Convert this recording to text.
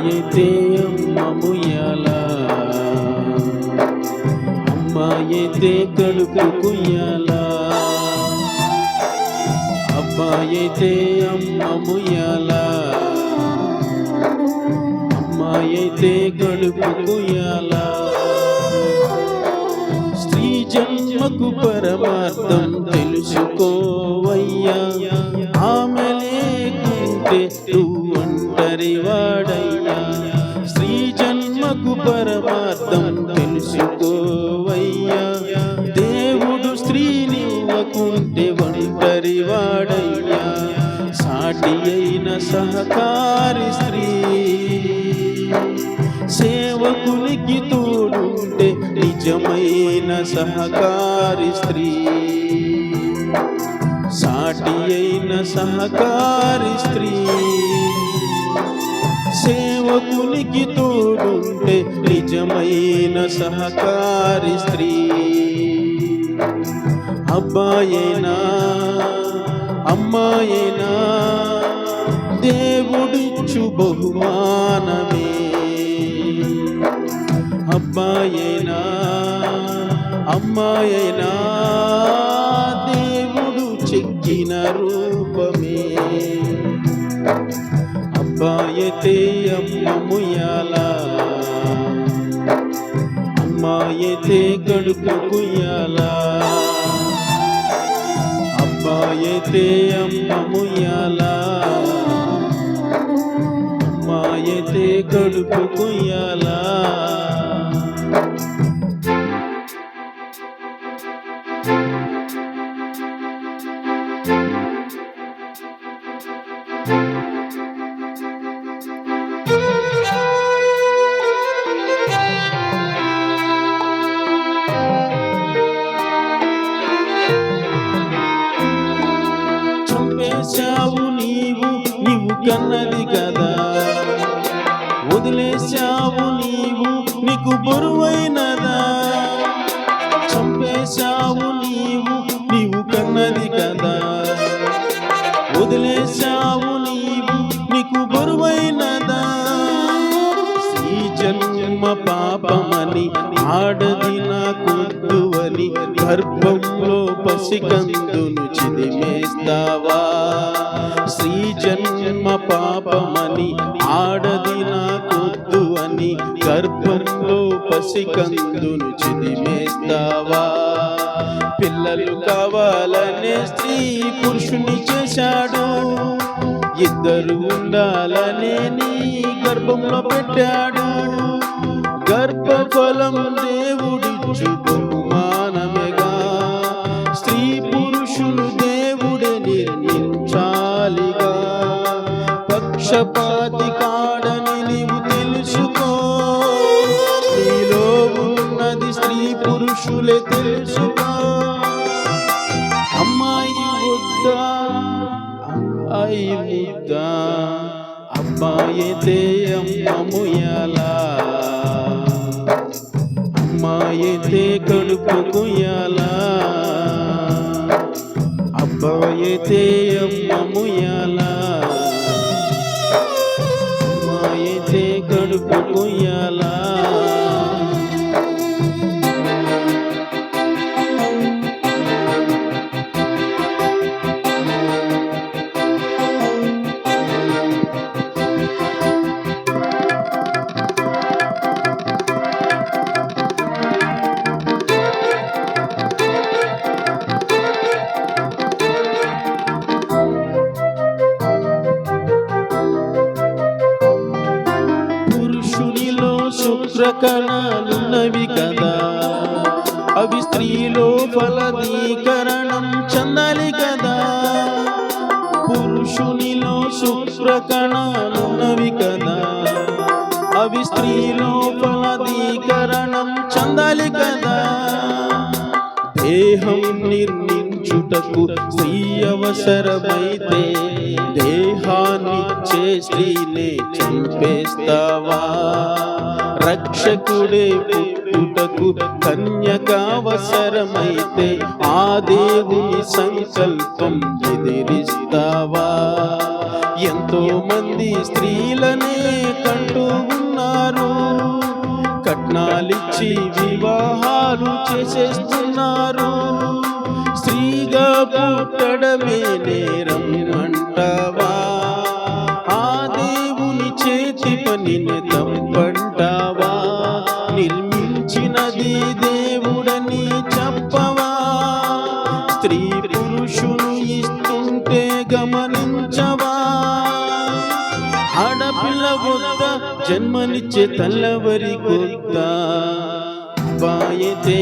అమ్మాయైతే అమ్మముయ్యాలా, అమ్మాయైతే కడుపు కుయ్యాలా, అబ్బాయైతే అమ్మముయ్యాలా, అమ్మాయైతే కడుపు కుయ్యాలా. స్త్రీ జన్మకు పరమార్థం తెలుసుకోవయ్యా, ఆమె లేకుంటే నువ్వు ఒంటరివాడయ్యా. స్త్రీ జన్మకు పరమార్థం తెలుసుకోవయ్యా, దేవుడు స్త్రీనివ్వకుంటే ఒంటరివాడయ్యా. సాటి అయిన సహకారి స్త్రీ సేవకునికి తోడుంటే నిజమైన సహకారి స్త్రీ. సాటి అయిన సహకారి స్త్రీ సేవకునికి తోడుంటే నిజమైన సహకారి స్త్రీ. అబ్బాయేనా అమ్మాయేనా దేవుడిచ్చు బహుమానమే. అబ్బాయేనా అమ్మాయేనా దేవుడు చెక్కిన రూపమే. అబ్బాయైతే అమ్మముయ్యాలా, అమ్మాయైతే కడుపు కుయ్యాలా, అబ్బాయైతే అమ్మముయ్యాలా, అమ్మాయైతే కడుపు కుయ్యాలా. చంపేశావు నీవు కన్నది కదా, వదిలేశావు నీకు బరువైనదా. చంపేశావు నీవు కన్నది కదా, వదిలేశావు నీకు బరువైనదా. ఈ జన్మ పాపమని ఆడది నాకొద్దువని గర్భంలో పసికందును చిదిమేస్తావా. శ్రీ జన్మ పాపమని ఆడది నాకొద్దు అని గర్భంలో పసికందును చిదిమేస్తావా. పిల్లలు కావాలనే స్త్రీ పురుషుని చేశాడు, ఇద్దరు ఉండాలనే నీ గర్భంలో పెట్టాడు. గర్భఫలం దేవుడిచ్చు బహుమానమేగా, స్త్రీ పురుషులు దేవుడే నిర్ణయించాలిగా. పక్షపాతి కాడని నీవు తెలుసుకో, నీలో ఉన్నది స్త్రీ పురుషులే తెలుసుకో. అమ్మాయి వద్దా అమ్మాయి ముద్దా, అబ్బాయైతే అమ్మముయ్యాలా, అమ్మాయైతే కడుపు కుయ్యాలా, అబ్బాయైతే అమ్మముయ్యాలా, అమ్మాయైతే కడుపు కుయ్యాలా. శుక్రకణాలున్నవి కదా, అవి స్త్రీలో ఫలదీకరణం చెందాలి కదా. పురుషునిలో శుక్రకణాలున్నవి కదా, అవి స్త్రీలో ఫలదీకరణం చెందాలి కదా. దేహం నిర్మించుటకు స్త్రీ అవసరమైతే దేహాన్నిచ్చే స్త్రీనే చంపేస్తావా. రక్షకుడే పుట్టుటకు కన్యకావసరమైతే ఆ దేవుని సంకల్పం ఎదిరిస్తావా? ఎంతో మంది స్త్రీలనే కంటూ ఉన్నారు, కట్నాలిచ్చి వివాహాలు చేసేస్తున్నారు. స్త్రీగా పుట్టడమే నేరం అంటావా? ఆ దేవుని చేతి పనిని తప్పంటావా? నిర్మించినది దేవుడని చెప్పవా? స్త్రీ పురుషులు ఇస్తుంటే గమనించవా? ఆడపిల్ల వద్ద జన్మనిచ్చే తల్లవరి కొద్ద బాయతే